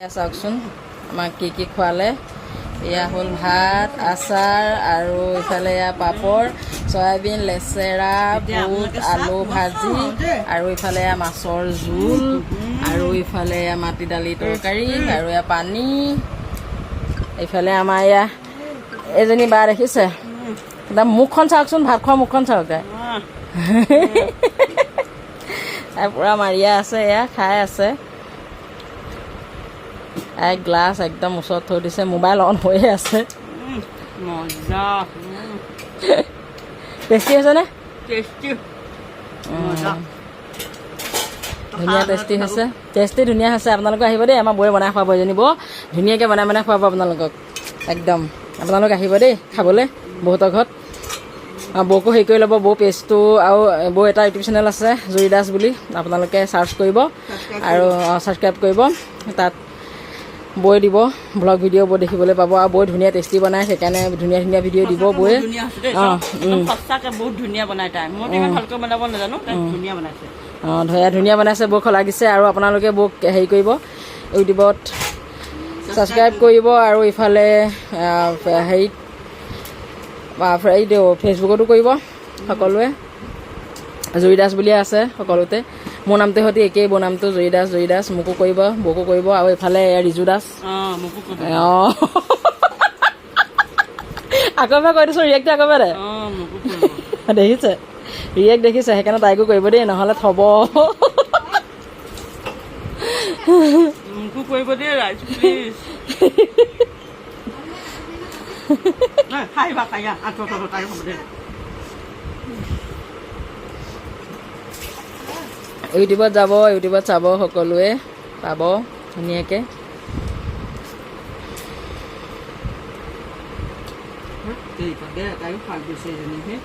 চাওকচোন আমাক কি খোৱালে। এয়া হ'ল ভাত, আচাৰ আৰু ইফালে এয়া পাপৰ, চয়াবিন, লেচেৰা, বুট, আলু ভাজি আৰু ইফালে এয়া মাছৰ জোল আৰু ইফালে এয়া মাটি দালি তৰকাৰী আৰু এয়া পানী। এইফালে আমাৰ এয়া এজনী বা দেখিছে, একদম মুখখন চাওকচোন, ভাত খোৱা মুখখন চাওক তাই পূৰা মাৰিয়া আছে, এয়া খাই আছে। এক গ্লাছ একদম ওচৰত থৈ দিছে, মোবাইল অন হৈয়ে আছে। টেষ্টি হৈছেনে? ধুনীয়া টেষ্টি হৈছে, ধুনীয়া হৈছে। আপোনালোকে আহিব দেই, আমাৰ বৌয়ে বনাই খুৱাব, এজনী বৌ ধুনীয়াকৈ বনাই খুৱাব আপোনালোকক একদম। আপোনালোক আহিব দেই খাবলৈ বহুতৰ ঘৰত। বৌকো হেৰি কৰি ল'ব, বৌ পেজটো আৰু বৌ এটা ইউটিউব চেনেল আছে জুৰি দাস বুলি, আপোনালোকে চাৰ্চ কৰিব আৰু ছাবস্ক্ৰাইব কৰিব। তাত বৈ দিব ব্লগ ভিডিঅ' বৈ দেখিবলৈ পাব, আৰু বৈ ধুনীয়া টেষ্টি বনায়, সেইকাৰণে ধুনীয়া ধুনীয়া ভিডিঅ' দিব বৌয়ে। বহুত ধুনীয়া বনাই তাই, মই ইমান ভালকৈ বনাব নাজানো, ধুনীয়া বনাইছে। ধুনীয়া বনাইছে, বৌক লাগিছে। আৰু আপোনালোকে বৌক হেৰি কৰিব, ইউটিউবত ছাবস্ক্ৰাইব কৰিব আৰু ইফালে হেৰিত ফেচবুকতো কৰিব সকলোৱে। জুৰি দাস বুলিয়ে আছে সকলোতে, মোৰ নামটোৰ সৈতে একেই, বৌ নামটো জুৰি দাস। মোকো কৰিব, বৌকো কৰিব, আৰু এইফালে ৰিজু দাস। আকৌ এবাৰ কৈ দিছোঁ, ৰিয়েক্টটো আকৌ এবাৰ দেখিছে, ৰিয়েক্ট দেখিছে, সেইকাৰণে তাইকো কৰিব দেই, নহ'লে থব। মোকো কৰিব দেই ৰাইজ প্লিজ। ইউটিউবত যাব, ইউটিউবত চাব, সকলোৱে পাব ধুনীয়াকৈ। তাইও ভাল গৈছে এজনী।